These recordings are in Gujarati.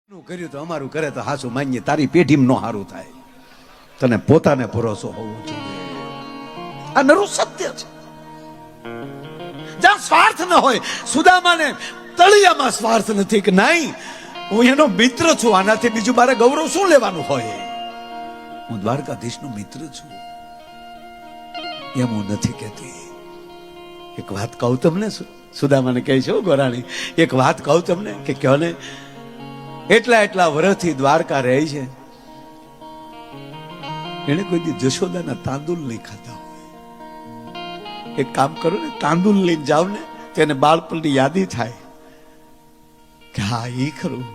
કર્યું તો અમારું કરે તો હાસુ માન્ય તારી પેઢીમાં નો હારું થાય. તને પોતાને ભરોસો હોવો જોઈએ. આ નરું સત્ય છે. જ્યાં સ્વાર્થ ન હોય, સુદામાને તળિયામાં સ્વાર્થ નથી કે નહીં હું એનો મિત્ર છું, આનાથી બીજું મારે ગૌરવ શું લેવાનું હોય? હું દ્વારકાધીશનો મિત્ર છું એમ હું નથી કહેતી. એક વાત કહું તમને, સુદામાને કહે છે ગોરાણી, એક વાત કહું તમને કે કયો ને, એટલા વર્ષથી દ્વારકા રહે છે, એને કોઈ દી જશોદાના તાંદુલ નહીં ખાતા હોય. એક કામ કરો ને, તાંદુલ લઈને જાવ ને તેને બાળપણની યાદી થાય કે હા એ ખરું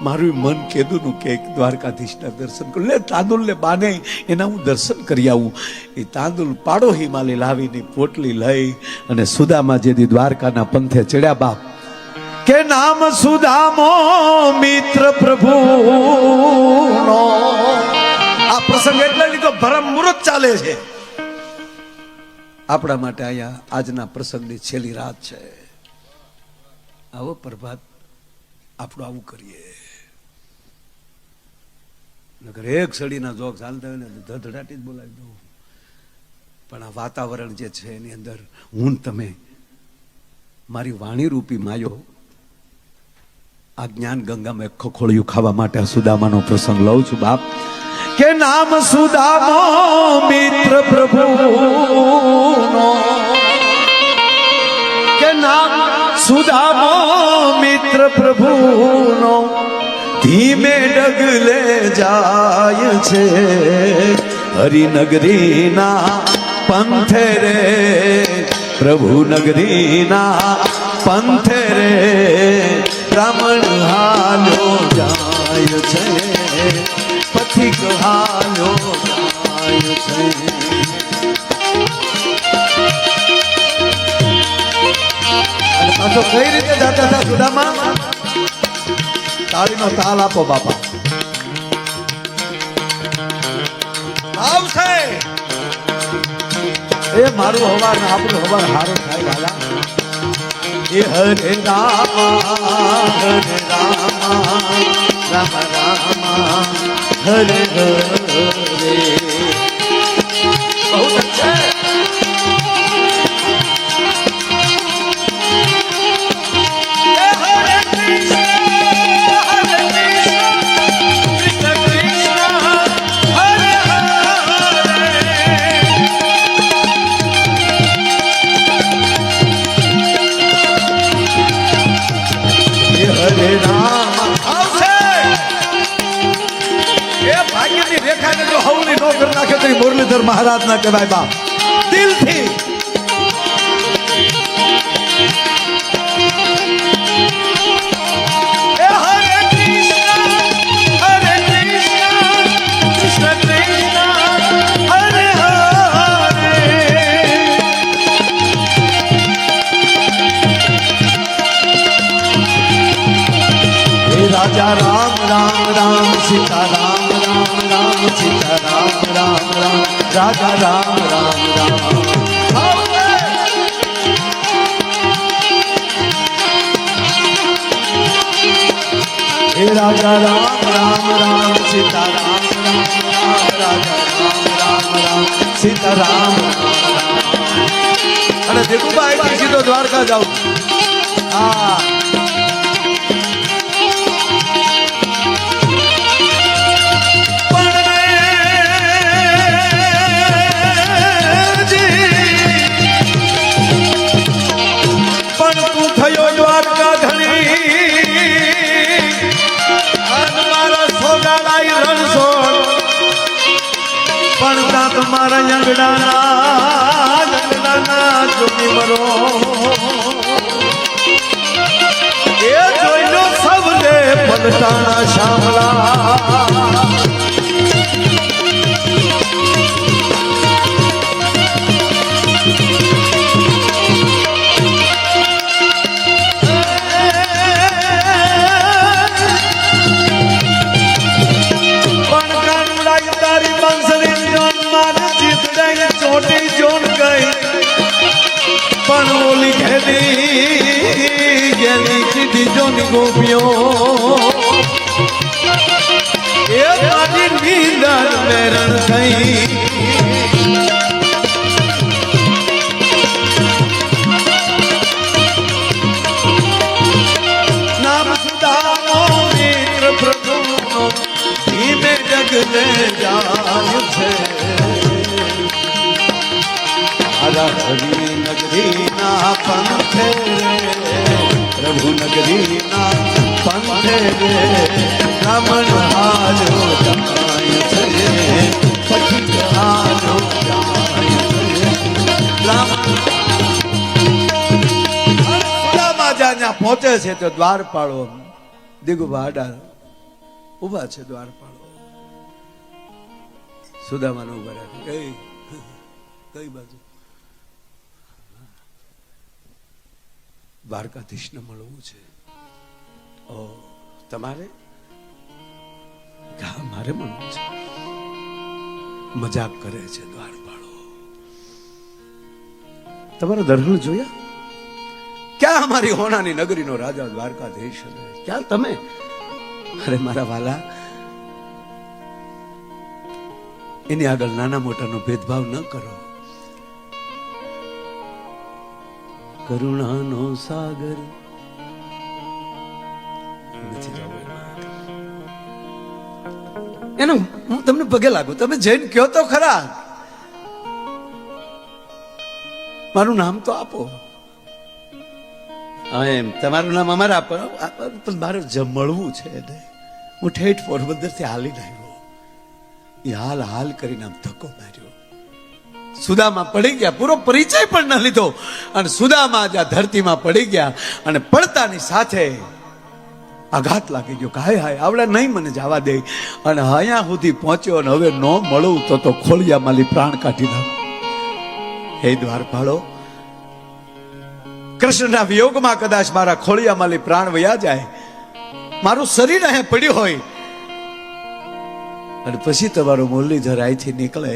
મારું મન કેદું કે દ્વારકાધીશના દર્શન કરું. લે તાંદુલ ને બાને એના હું દર્શન કરી આવું. એ તાંદુલ પાડો હિમાલય લાવીને પોટલી લઈ અને સુદામા જેથી દ્વારકાના પંથે ચડ્યા. બાપ કે નામ સુદામો મિત્ર પ્રભુનો. આ પ્રસંગ એટલે લીધો ભરમ મુહૂર્ત ચાલે છે આપણા માટે. અહીંયા આજના પ્રસંગની છેલ્લી રાત છે. આવો પ્રભાત આપણું આવું કરીએ. નગર એક સડીના જોક ચાલતા હોય ને ધડધડાટી જ બોલાવી દઉં, પણ આ વાતાવરણ જે છે એની અંદર હું તમે મારી વાણી રૂપી માયો આ જ્ઞાન ગંગામાં ખોખોળિયું ખાવા માટે સુદામાનો પ્રસંગ લઉં છું. બાપ કે નામ સુદામો મિત્ર પ્રભુનો, કે નામ સુદામો મિત્ર પ્રભુનો, ધીમે ડગલે જાય છે હરિનગરીના પંથે રે, પ્રભુ નગરીના પંથે રે, બ્રાહ્મણ હાલ્યો જાય છે, પથિક હાલ્યો જાય છે. પાછો કઈ રીતે જાતા હતા સુદામા? તાળીનો તાલ આપો બાપા. આવશે એ મારું હવાર ને આપણું હવાર હારું થાય વાલા. એ હરે રામા રામ રામા હરે હરે. બહુ છે. મુરલીધર મહારાજ ના કહેવાય બાપ. દિલથી રાજા રામ રામ રામ સીતા રામ રામ રામ સીતા રામ રામ રામ રાજા રામ રામ રામ. હે રાજા રામ રામ રામ સીતા રામ રામ રામ રાજા રામ રામ રામ સીતા રામ રામ. અને દેખુભાઈ સીધો દ્વારકા જાઉં. હા તમારા જંગડાના જોની મરો એ જોઈનો સૌને પલટાણા શામળા. પણ ઓલી ઘેરી ગેલી કીધી જોની ગોપીઓ એ મારી નીંદર મેરણ થઈ નામ સુધારો મિત્ર પ્રભુનો ધીમે જગલે જાય છે હરી નગરી ના પંથે પ્રભુ નગરી ના પંથે રમણ હાલો જાય છે પથિક હાલો જાય છે પહોંચે છે તો દ્વારપાળો દિગુબાડા ઉભા છે દ્વારપાળો સુદામાને ઉભા રાખે કઈ બાજુ દ્વારકાધીશને મળવું છે ઓ તમારે મારે મળવું છે મજાક કરે છે દ્વારપાળો તમારા દર્શન જોયા ક્યાં અમારી હોનાની નગરીનો રાજા દ્વારકાધીશ ક્યાં તમે અરે મારા વાલા એની આગળ નાના મોટાનો ભેદભાવ ન કરો કરુણાનો સાગર નથી જવું એનું હું તમને પગે લાગુ તમે જઈને કહો તો ખરા મારું નામ તો આપો એમ તમારું નામ અમારે આપો પણ મારે મળવું છે હું ઠેઠ પોરબંદર થી હાલીને આવ્યો એ હાલ કરીને આમ ધક્કો માર્યો સુદામા પડી ગયા પૂરો પરિચય પણ ન લીધો અને સુદામા જ્યાં ધરતીમાં પડી ગયા અને પડતાની સાથે આઘાત લાગી ગયો કે હાય હાય આવડે નહીં મને જવા દે અને અહીંયા સુધી પહોંચ્યો અને હવે ન મળું તો ખોળિયા માલી પ્રાણ કાઢી નાખ હે દ્વારપાળો કૃષ્ણના વિયોગમાં કદાચ મારા ખોળિયા માલી પ્રાણ વયા જાય મારું શરીર અહીં પડ્યું હોય અને પછી તમારો મુરલીધર અહીંથી નીકળે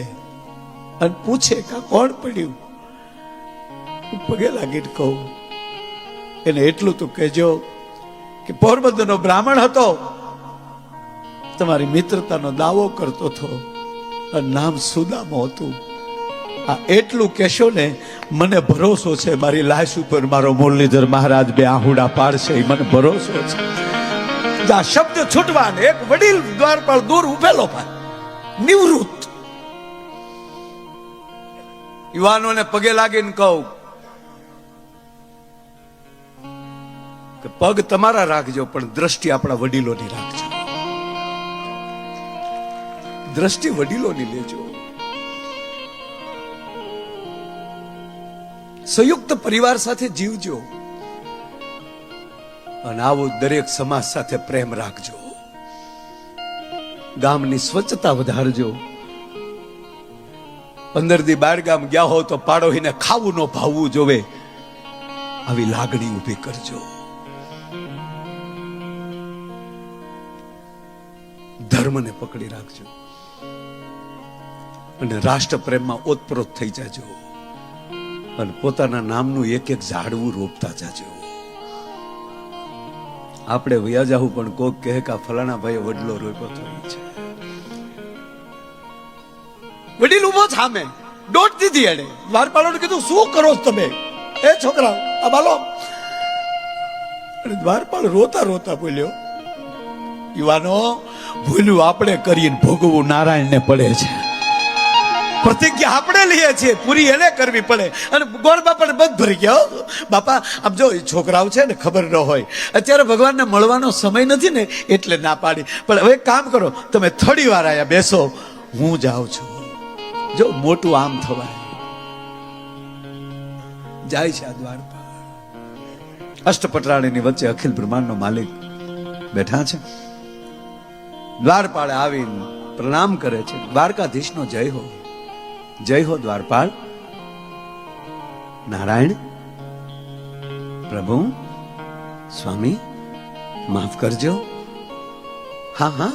અને પૂછે કે કોણ પડ્યું હું પગે લાગીને કહું એને એટલું તો કહેજો કે પોરબંદરનો બ્રાહ્મણ હતો તમારી મિત્રતાનો દાવો કરતો હતો અને નામ સુદામો હતું આ એટલું કહેશો ને મને ભરોસો છે મારી લાશ ઉપર મારો મુરલીધર મહારાજ બે આહુડા પાડશે એ મને ભરોસો છે આ શબ્દ છૂટવા એક વડીલ દ્વારપાળ દૂર ઉભેલો ભાઈ નિવૃત્ત યુવાનોને પગે લાગીને કહું કે પગ તમારા રાખજો પણ દ્રષ્ટિ આપણા વડીલોની રાખજો દ્રષ્ટિ વડીલોની લેજો સંયુક્ત પરિવાર સાથે જીવજો અને આવો દરેક સમાજ સાથે પ્રેમ રાખજો ગામની સ્વચ્છતા વધારજો 15 દી 12 ગામ ગયા હો તો પાડોહીને ખાવું ન ભાવવું જોવે આવી લાગણી ઊભી કરજો ધર્મને પકડી રાખજો અને રાષ્ટ્ર પ્રેમમાં ઓતપ્રોત થઈ જાજો અને પોતાના નામનું એક એક ઝાડવું રોપતા જાજો આપણે વયા જાવું પણ કોક કહે કે ફલાણા ભાઈ વડલો રોપ્યો થયો છે વડીલ ઉભો સામે દોટ દીધી એને દ્વારપાળોને કીધું શું કરો તમે એ છોકરા આ બાલો અને દ્વારપાળ રોતા રોતા બોલ્યો યુવાનો ભૂલ્યું આપણે કરીને ભોગવવું નારાયણને પડે છે પ્રતિજ્ઞા આપણે લઈએ છીએ પૂરી એને કરવી પડે અને ગોર બાપાને બંધ ભરી ગયા બાપા આમ જો છોકરાઓ છે ને ખબર ન હોય અત્યારે ભગવાનને મળવાનો સમય નથી ને એટલે ના પાડી પણ હવે કામ કરો તમે થોડી વાર આયા બેસો હું જાઉં છું જો મોટું આમ થવાય જાય છે આ દ્વારપાળ અષ્ટપટરાણીની વચ્ચે અખિલ બ્રહ્માંડનો માલિક બેઠા છે દ્વારપાળે આવીને પ્રણામ કરે છે દ્વારકાધીશનો જય હો દ્વારપાળ નારાયણ પ્રભુ સ્વામી માફ કરજો હા હા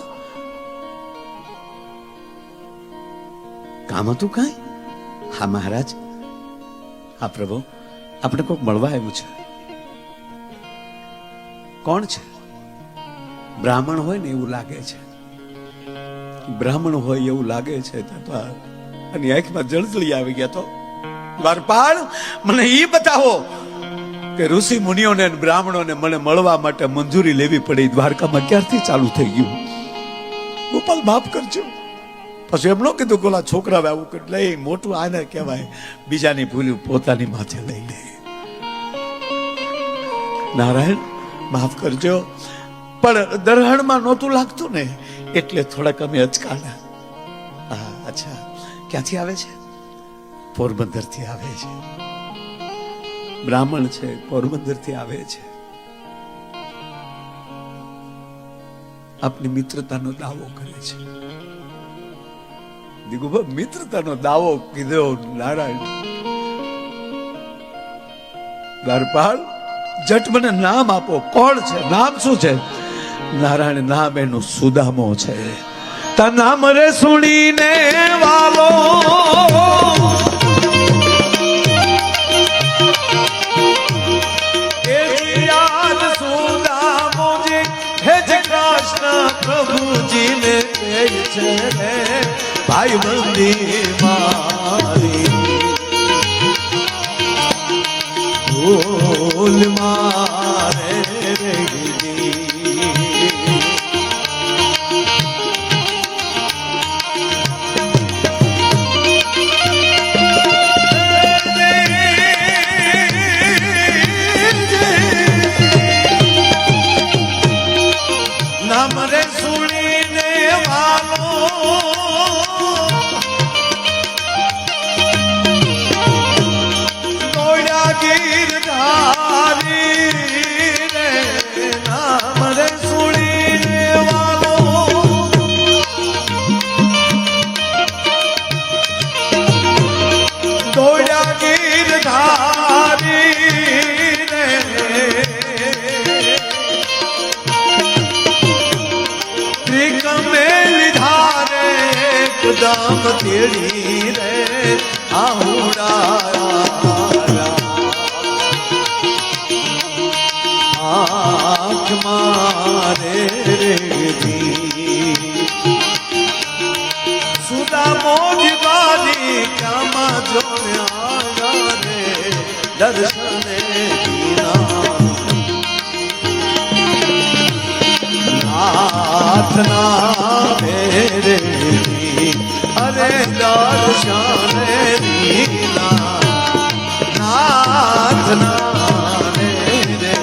કામ હતું કઈ હા મહારાજ હા પ્રભુ આપણે કોઈક મળવા આવ્યું છે કોણ છે બ્રાહ્મણ હોય ને એવું લાગે છે બ્રાહ્મણ હોય એવું લાગે છે તો અને આંખમાં જળજળી આવી ગયા. તો દ્વારપાળ મને એ બતાવો કે ઋષિ મુનિઓને અને બ્રાહ્મણોને મને મળવા માટે મંજૂરી લેવી પડી દ્વારકામાં ક્યારથી ચાલુ થઈ ગયું? ગોપાલ માફ કરજો. પછી એમ ન કીધું ગોલા છોકરા આવું એટલે મોટું આને કહેવાય બીજાની ભૂલ્યું પોતાની માથે લઈ લે. નારાયણ માફ કરજો, પણ દરહણમાં નહોતું લાગતું ને એટલે થોડાક અમે અચકાણા. હા અચ્છા, ક્યાંથી આવે છે? પોરબંદર થી આવે છે. બ્રાહ્મણ છે, પોરબંદર થી આવે છે. આપની મિત્રતાનો દાવો કરે છે. દીકુભા મિત્રતાનો દાવો કીધો. નારાયણ દ્વારપાળ જટ મને નામ આપો. કોણ છે? નામ શું છે? નારાયણ નામ એનું સુદામો છે. તા નામ રે સુણીને વાલો યાદ સુદામો જે હે જે કૃષ્ણ પ્રભુજી ને કહે છે ભાઈ બંદી મારી ભૂલ મારે દામ તેડી રે આહુડા આંખ મારે રેજી સુદામો જીવાની કામા જોયા રે દર્શને નાથના મેરે અરે દર્શને દીના નાથના મેરે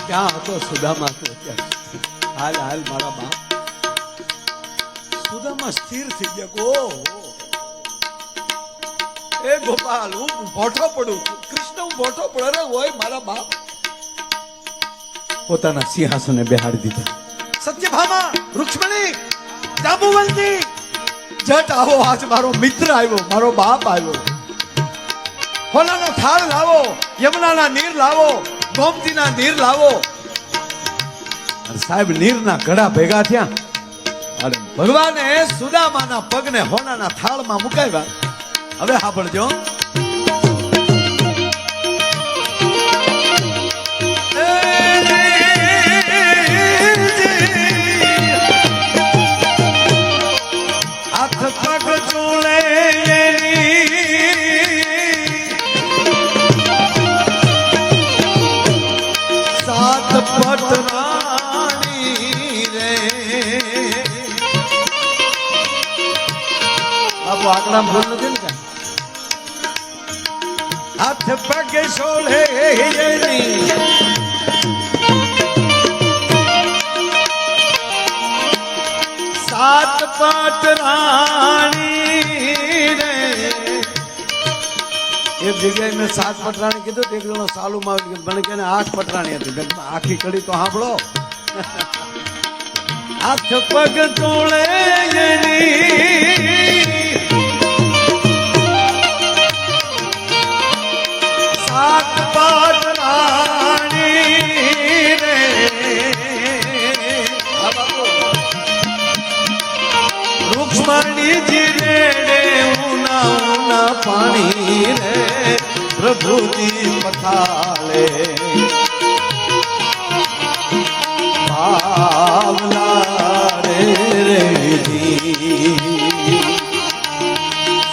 ક્યાં હતો સુદામા? હાલ હાલ મારા બાપ. સુદામા સ્થિર થઈ ગયા. એ ગોપાલ હું ભોઠો પડું, કૃષ્ણ હું ભોઠો પડે. અરે હોય મારા બાપ. પોતાના સિંહાસને બેહાડી દીધા. સત્યભામા, રૂક્ષ્મણી, જાંબુવંતી, જટ આવો. આજ મારો મિત્ર આવ્યો, મારો બાપ આવ્યો. હોલાનો થાળ લાવો, યમુનાના નીર લાવો, ગોમતીના નીર લાવો. સાહેબ નીરના ઘડા ભેગા થયા અને ભગવાને સુદામાના પગને હોનાના થાળમાં મુકાવ્યા. હવે સાંભળજો. હાથ પગ ચૂલે પટરાણી રે આપ આકડા ભૂલ નથી ને. હાથ પગે સોલે સાત પટરાણી રે. એક જગ્યાએ મેં 7 પટરાણી કીધું તો એક જણો સાલુમાં આવી મને કે 8 પટરાણી હતી. આખી કડી તો સાંભળો. હાથ પગ તોળે બીજી રેડે ઉના ઉના પાણી રે પ્રભુજી પથાળે ભાવલા રે રેજી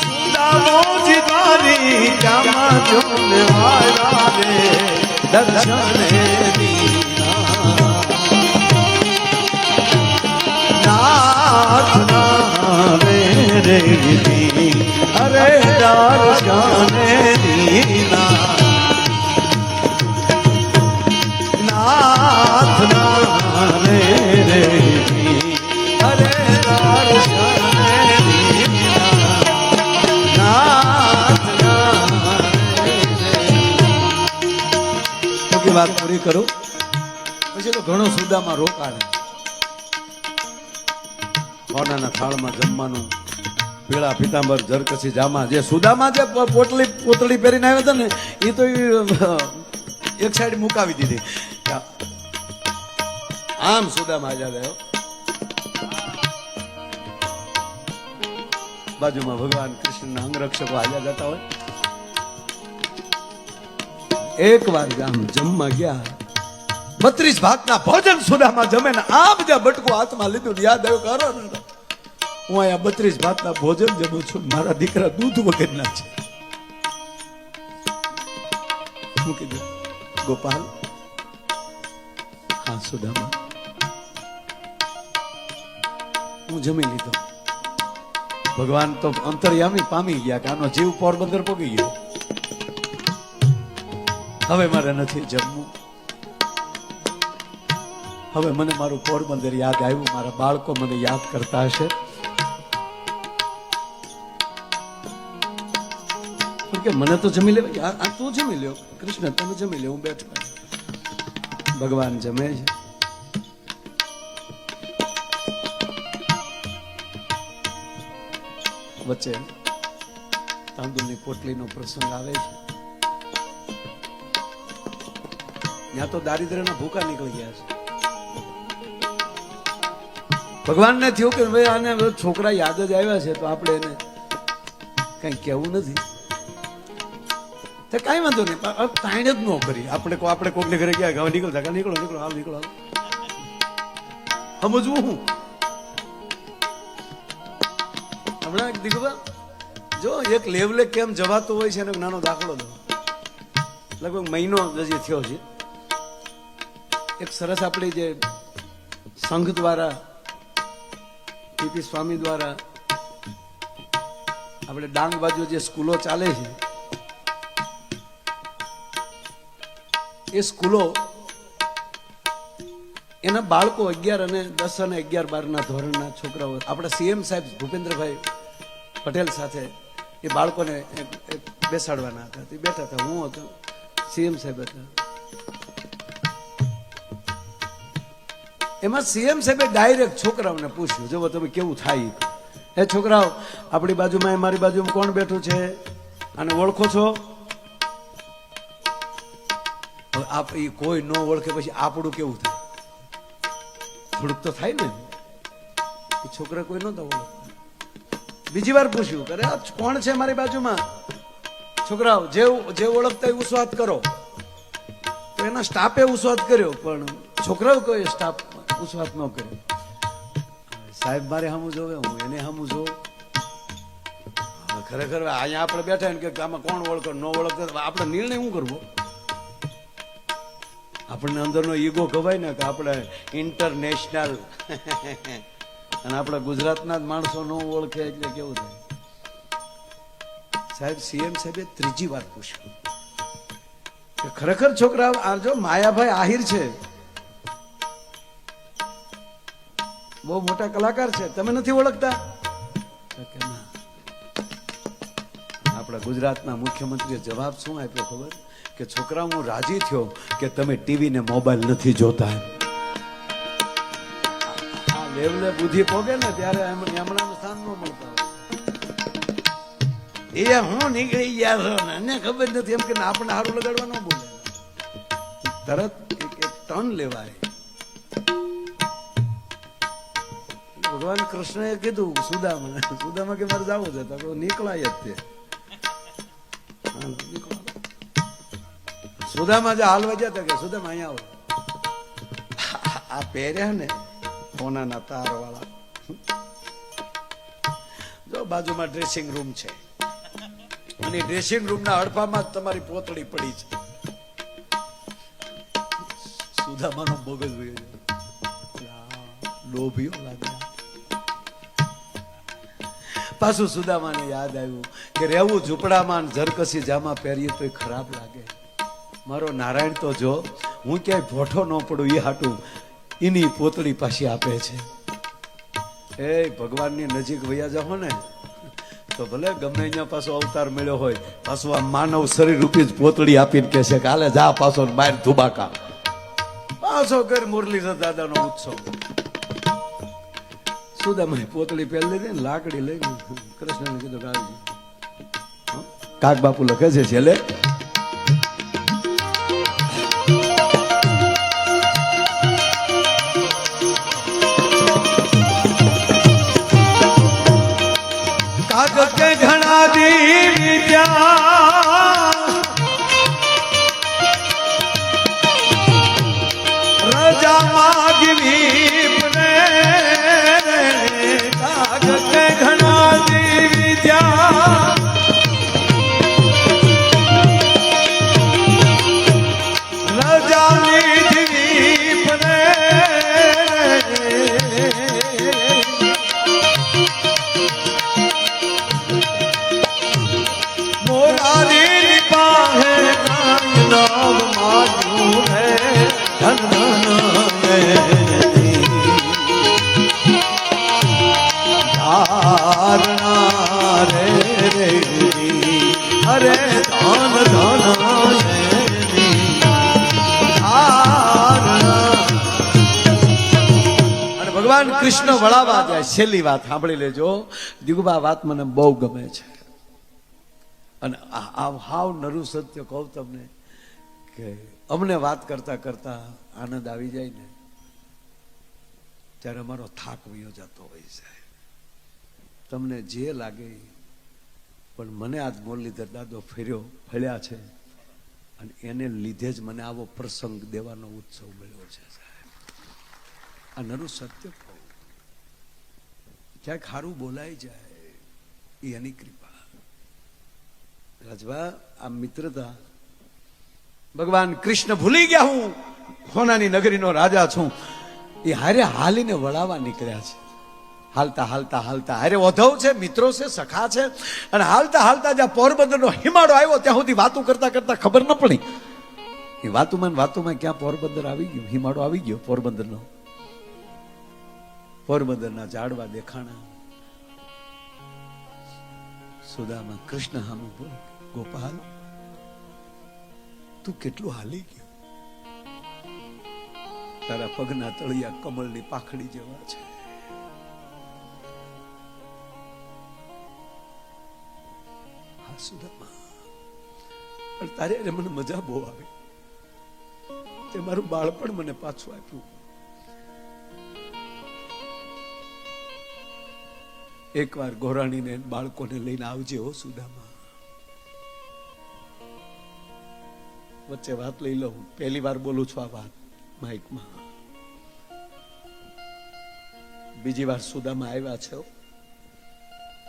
સુદામોજી દ્વારી કામા જોને વાળા રે દર્શને દીના નાથ રે રેજી અરે દર્શને દીના નાથ રે રેજી અરે દર્શને વાત પૂરી કરું પછી તો ઘણો સુદામાં રોકાણે સોનાના થાળમાં જમવાનું પીળા પીતાંબર જરકસી જામા જે સુદામાં જે પોતળી પહેરીને આવ્યા હતા ને એ તો એક સાઈડ મુકાવી દીધી આમ સુદામાં આજાદ આવ્યો બાજુમાં ભગવાન કૃષ્ણના અંગરક્ષકો આજાદ હતા હોય એક વાર આમ જમવા ગયા 32 ભાતના ભોજન સુદામાં જમે ને આ બધા બટકું હાથમાં લીધું યાદ આવ્યું કરો ને હું અહીંયા 32 ભાતના ભોજન જમું છું મારા દીકરા દૂધ વગરના છે હું કીધું ગોપાલ હા સુદામા હું જમી લીધો ભગવાન તો અંતર્યામી પામી ગયા કે આનો જીવ પોરબંદર પોગી ગયો હવે મારે નથી જમવું હવે મને મારું પોરબંદર યાદ આવ્યું મારા બાળકો મને યાદ કરતા હશે કે મને તો જમી લેવા આ તું જમી લ્યો કૃષ્ણ તમે જમી લે હું બેઠો ભગવાન જમે છે વચ્ચે તાંદુલની પોટલીનો પ્રસંગ આવે છે ત્યાં તો દારિદ્ર્યના ભૂકા નીકળી ગયા છે ભગવાનને થયું કે ભાઈ આને છોકરા યાદ જ આવ્યા છે તો આપણે એને કઈ કેવું નથી તો કઈ વાંધો નહીં તાણ જ ન કરી આપણે કોકને ઘરે ગયા હવે નીકળતા નીકળો હાલ નીકળો સમજવું હું હમણાં દીકરા જો એક લેવલે કેમ જવાતો હોય છે એનો નાનો દાખલો દો લગભગ મહિનો હજી થયો છે એક સરસ આપણી જે સંઘ દ્વારા પીપી સ્વામી દ્વારા આપણે ડાંગ બાજુ જે સ્કૂલો ચાલે છે એ સ્કૂલો એના બાળકો 11 અને 10 અને 11 12 ધોરણના છોકરાઓ આપણા સીએમ સાહેબ ભૂપેન્દ્રભાઈ પટેલ સાથે એ બાળકોને બેસાડવાના હતા તે બેઠા હતા હું હતો સીએમ સાહેબ હતા એમાં સીએમ સાહેબે ડાયરેક્ટ છોકરાઓને પૂછ્યું જો તમે કેવું થાય એ છોકરાઓ આપણી બાજુમાં મારી બાજુમાં કોણ બેઠું છે આને ઓળખો છો કોઈ ન ઓળખે પછી આપણું કેવું થાય થોડુંક તો થાય ને એ છોકરા કોઈ નહોતા ઓળખતા બીજી વાર પૂછ્યું અરે આ કોણ છે મારી બાજુમાં છોકરાઓ જે ઓળખતા એ ઉસ્વાદ કરો તો એના સ્ટાફે ઉસ્વાદ કર્યો પણ છોકરાઓ કોઈ સ્ટાફ ઉસ્વાદ ન કર્યો સાહેબ મારે સામું જોવે હું એને સામું જોઉં ખરેખર અહીંયા આપણે બેઠા ને કે આમાં કોણ ઓળખો ન ઓળખતા આપણે નિર્ણય શું કરવો આપણને અંદરનો ઈગો કહેવાય ને કે આપણે ઇન્ટરનેશનલ અને આપણા ગુજરાતના જ માણસો ન ઓળખે એટલે કેવું થાય સાહેબ સીએમ સાહેબે ત્રીજી વાર પૂછ્યું કે ખરેખર છોકરા આ જો માયાભાઈ આહિર છે બહુ મોટા કલાકાર છે તમે નથી ઓળખતા આપણા ગુજરાતના મુખ્યમંત્રીએ જવાબ શું આપ્યો ખબર કે છોકરા હું રાજી થયો કે તમે ટીવી ને મોબાઈલ નથી જોતા આ લેવલે બુદ્ધિ પોગે ને ત્યારે હમણાં સ્થાન ન મળતા એ હું નીકળી ગયા છો ને એને ખબર નથી એમ કે આપણે હારું લગાડવા ન બોલે તરત એક ટર્ન લેવાય ભગવાન કૃષ્ણએ કીધું સુદામા કે મારે જવું છે તો નીકળાય જ તે સુદામા જે હાલવા ગયા કે સુદામા અહીંયા આવો આ પહેર્યા ને સોનાના તાર વાળા જો બાજુમાં ડ્રેસિંગ રૂમ છે અને ડ્રેસિંગ રૂમના હડફામાં જ તમારી પોતળી પડી છે. સુદામાનો મગજ લોભીઓ લાગ્યા. પાછું સુદામાને યાદ આવ્યું કે રહેવું ઝૂંપડામાં ઝરકસી જામા પહેરીએ તો ખરાબ લાગે. મારો નારાયણ તો જો હું ક્યાંય ભોઠો ન પડું એ હાટું એની પોતળી પાછી આપે છે. એ ભગવાનની નજીક વયા જાઓ ને તો ભલે ગમે અહીંયા પાછો અવતાર મળ્યો હોય પાછું આ માનવ શરીર રૂપી જ પોતળી આપીને કહે છે કે હાલે જા પાછો બહાર ધુબાકા પાછો કર મુરલીધર દાદાનો ઉત્સવ. સુદામાએ પોતળી પહેરી લીધી ને લાકડી લઈને કૃષ્ણને કીધું કાળજી કાક બાપુ લખે છે છેલ્લે કાક કે ઘણા દી રજા માગવી પડે કાક કે ઘણા દી રજા લીધવી પડે મોરારી પાહે નામ માજુ હે ધન ધારણા રે રે અરે ધન ધન અને ભગવાન કૃષ્ણ વળાવા જાય. છેલ્લી વાત સાંભળી લેજો દિગુબા, વાત મને બહુ ગમે છે અને હાવ નરું સત્ય કહું તમને કે અમને વાત કરતા કરતા આનંદ આવી જાય ને ત્યારે અમારો થાક વયો જતો હોય છે. તમને જે લાગે પણ મને આજ મુરલીધર દાદો ફળ્યા છે અને એને લીધે જ મને આવો પ્રસંગ દેવાનો ઉત્સવ મળ્યો છે. સાહેબ આ નરું સત્ય કહું, ક્યાંક સારું બોલાઈ જાય એ એની કૃપા. રાજભા આ મિત્રતા ભગવાન કૃષ્ણ ભૂલી ગયા હું સોનાની નગરીનો રાજા છું એ હારે હાલીને વળાવા નીકળ્યા છે. હાલતા હાલતા હાલતા હારે ઓધવ છે, મિત્રો છે, સખા છે અને હાલતા હાલતા જ્યાં પોરબંદરનો હિમાળો આવ્યો ત્યાં સુધી વાતો કરતા કરતા ખબર ન પડી એ વાતુમાં ક્યાં પોરબંદર આવી ગયું, હિમાળો આવી ગયો પોરબંદરનો. પોરબંદરના ઝાડવા દેખાણા. સુદામા કૃષ્ણ હામું બોલ, ગોપાલ તું કેટલું હાલી ગયો, તારા પગના તળિયા કમળની પાખડી જેવા છે. હા સુદામા, પણ તારે મને મજા બહુ આવી. તે મારું બાળપણ મને પાછું આપ્યું. એકવાર ગોરાણીને બાળકોને લઈને આવજે હો સુદામા. વચ્ચે વાત લઈ લઉં, પહેલી વાર બોલું છું આ વાત માઇકમાં. બીજી વાર સુદામા આવ્યા છે.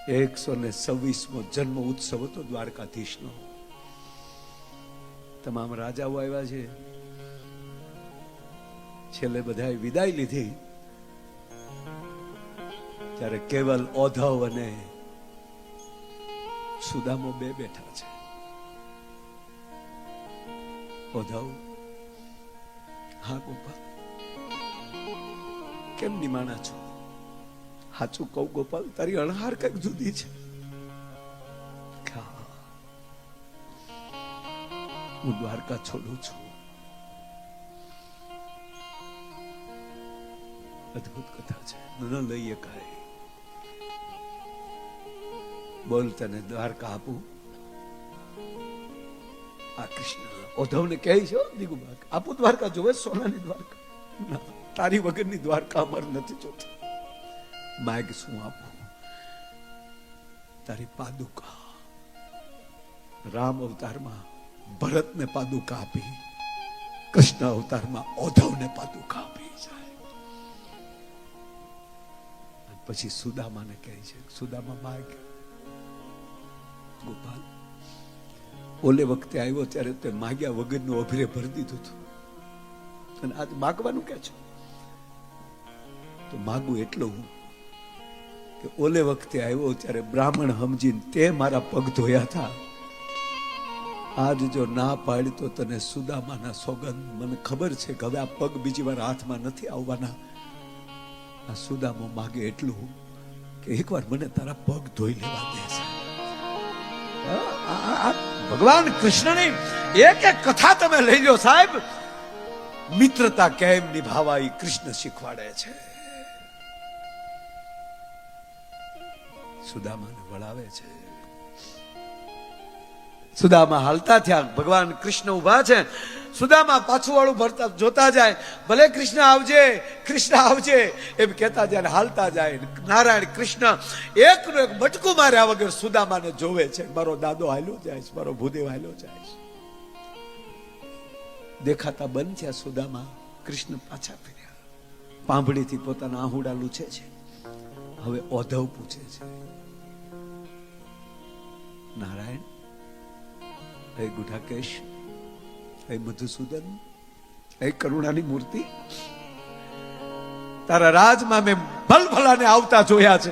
126મો જન્મ ઉત્સવ હતો દ્વારકાધીશનો. તમામ રાજાઓ આવ્યા છે. છેલ્લે બધાએ વિદાય લીધી ત્યારે કેવલ ઓધવ અને સુદામો બે બેઠા છે. ઓધવ, હા ગોપાલ, કેમ નિમાણા છો? સાચું કહું ગોપાલ, તારી અણહાર કઈક જુદી છે. હું દ્વારકા છોડું છું. અદભુત કથા છે, ન લઈએ કાંઈ. બોલ, તને દ્વારકા આપું? આ કૃષ્ણ ઓધવને કહે છે, દિગુબા આપું દ્વારકા, જોવે સોનાની દ્વારકા? ના, તારી વગરની દ્વારકા અમારે નથી જોતી. માગ શું આપું? તારી પાદુકા. રામ અવતારમાં ભરતને પાદુકા આપી, કૃષ્ણ અવતારમાં ઉદ્ધવને પાદુકા આપી જાય. પછી સુદામાને કહે છે, સુદામા માગ. ગોપાલ ઓલે વખતે આવ્યો ત્યારે તે માગ્યા વગરનું અભિરે ભરી દીધું હતું, અને આજ માગવાનું કે છે. તો માગું એટલું કે ઓલે વખતે આવ્યો ત્યારે બ્રાહ્મણ સમજીને તે મારા પગ ધોયા હતા. આજ જો ના પાડી તો તને સુદામાના સોગંદ, મને ખબર છે કે હવે આ પગ બીજી વાર હાથમાં નથી આવવાના. આ સુદામો માગે એટલું કે એકવાર મને તારા પગ ધોઈ લેવા દે છે. ભગવાન કૃષ્ણની એક એક કથા તમે લઈ લો સાહેબ, મિત્રતા કેમ નિભાવવા એ કૃષ્ણ શીખવાડે છે. સુદામાને વળાવે છે. સુદામા હાલતા થયા, ભગવાન કૃષ્ણ ઉભા છે. સુદામા પાછું વાળું ભરતા જોતા જાય, ભલે કૃષ્ણ આવજે, કૃષ્ણ આવજે એમ કહેતા જાય, હાલતા જાય. નારાયણ કૃષ્ણ એકનું એક બટકું માર્યા વગર સુદામાને જોવે છે. મારો દાદો હાલ્યો જાય છે, મારો ભૂદેવ હાલ્યો જાય છે. દેખાતા બંધ થયા સુદામા. કૃષ્ણ પાછા ફર્યા, પાંભડીથી પોતાના આહુડા લૂછે છે. હવે ઉદ્ધવ પૂછે છે, નારાયણ, હે ગુઢાકેશ, હે મધુસૂદન, હે કરુણાની મૂર્તિ, તારા રાજમાં મેં ભલભલાને આવતા જોયા છે,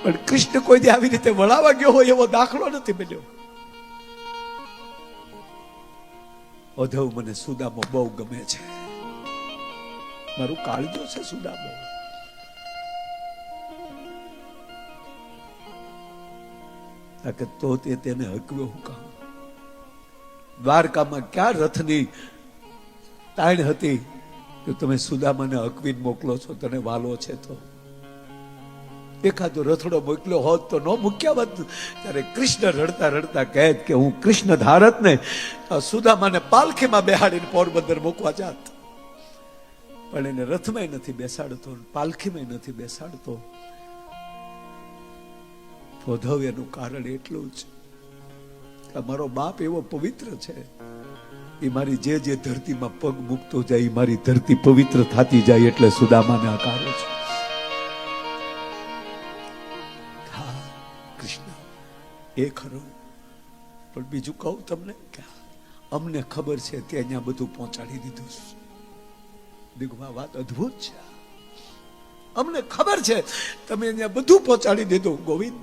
પણ કૃષ્ણ કોઈ દી આવી રીતે વળાવા ગયો હોય એવો દાખલો નથી બન્યો. ઉદ્ધવ, મને સુદામો બહુ ગમે છે, મારું કાળજો છે સુદામો. તો તેને હકવ્યો હું કામ? દ્વારકામાં ક્યાં રથની તાણ હતી કે તમે સુદામાને હકવીને મોકલો છો? તને વાલો છે તો એકાદો રથડો મોકલ્યો હોત તો ન મૂક્યા હોત. ત્યારે કૃષ્ણ રડતા રડતા કહે કે હું કૃષ્ણ ધારત ને સુદામાને પાલખીમાં બેહાડીને પોરબંદર મૂકવા જાત, પણ એને રથમાં નથી બેસાડતો, પાલખીમાં નથી બેસાડતો. ઉદ્ધવ, એનું કારણ એટલું જ કે મારો બાપ એવો પવિત્ર છે, એ મારી જે જે ધરતીમાં પગ મૂકતો જાય, મારી ધરતી પવિત્ર થતી જાય, એટલે સુદામાને આકારો છે. હા કૃષ્ણ, એ ખરું, પણ બીજું કહું તમને કે અમને ખબર છે તે અહીંયા બધું પહોંચાડી દીધું. દીકવા વાત અદ્ભુત છે. અમને ખબર છે તમે અહીંયા બધું પહોંચાડી દીધું. ગોવિંદ,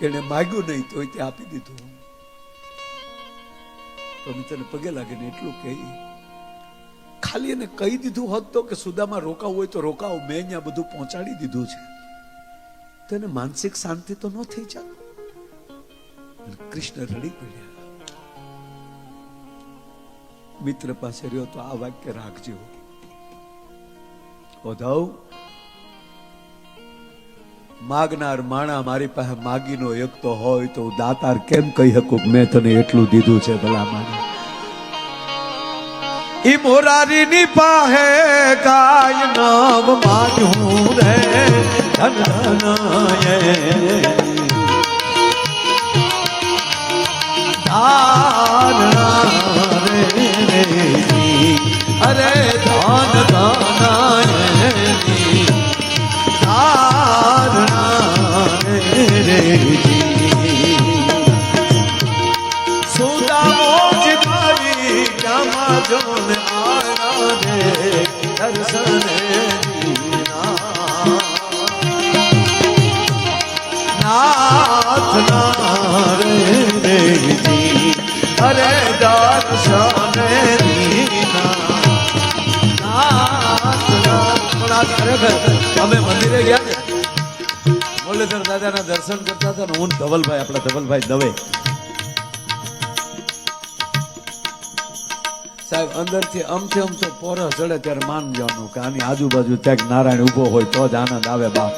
એને માગ્યું નહીં તો તે આપી દીધું. તો તને પગે લાગે ને એટલું કહી, ખાલી એને કહી દીધું હોત તો કે સુદામા રોકાવું હોય તો રોકાવો, મેં અહીંયા બધું પહોંચાડી દીધું છે, તો એને માનસિક શાંતિ તો ન થઈ જાય. કૃષ્ણ રડી પડ્યા. મિત્ર પાસે રહ્યો તો આ વાક્ય રાખજો, ઉદ્ધવ, માગનાર માણા મારી પાસે માગીનો એક તો હોય તો દાતાર કેમ કહી શકું મેં તને એટલું દીધું છે? ભલા માને ઈ મોરારીની પાસે કાય નામ માન્યું રે ધનનાય ધારણા રે અરે ધન ધનાય સુદામો જીતાવી જમાજોને આયા રે દર્શને નાથ રે અરે દર્શને અમે મંદિરે ગયા છે, મુરલીધર દાદાના દર્શન કરતા હતા ને હું ધવલભાઈ, આપણા ધવલભાઈ દવે સાહેબ, અંદરથી અમથી અમ તો પોરસ ચડે ત્યારે માન જવાનું કે આની આજુબાજુ ક્યાંક નારાયણ ઉભો હોય તો જ આનંદ આવે. બાપ,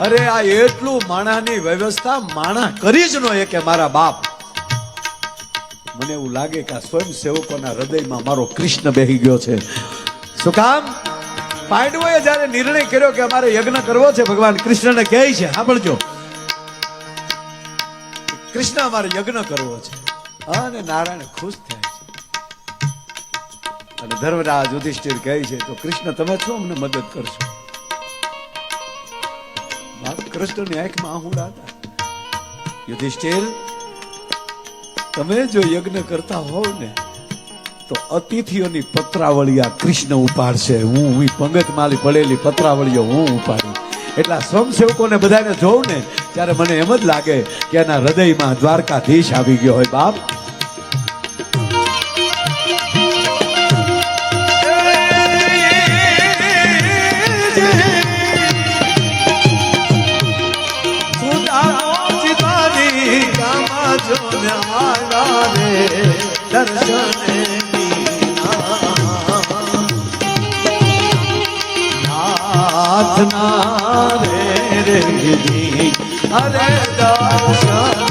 અરે આ એટલું માણાની વ્યવસ્થા માણા કરી જ ન કે મારા બાપ. મને એવું લાગે કે આ સ્વયં સેવકોના હૃદયમાં મારો કૃષ્ણ બેહી ગયો છે. શું કામ? પાંડવોએ જ્યારે નિર્ણય કર્યો કે અમારે યજ્ઞ કરવો છે, ભગવાન કૃષ્ણને કહે છે, સાંભળજો, કૃષ્ણ અમારે યજ્ઞ કરવો છે, અને નારાયણ ખુશ થાય છે. અને ધર્મરાજ યુધિષ્ઠિર કહે છે તો કૃષ્ણ તમે છો અમને મદદ કરશો? બાપ કૃષ્ણની આંખમાં આહુડા હતા. યુધિષ્ઠિર, તમે જો યજ્ઞ કરતા હોવ ને તો અતિથિઓની પત્રાવળી આ કૃષ્ણ ઉપાડશે. હું પંગત માલી પડેલી પત્રાવળીઓ હું ઉપાડી. એટલા સ્વયંસેવકોને બધાને જોઉં ને ત્યારે મને એમ જ લાગે કે એના હૃદયમાં દ્વારકાધીશ આવી ગયો હોય. બાપ અરે દર્શન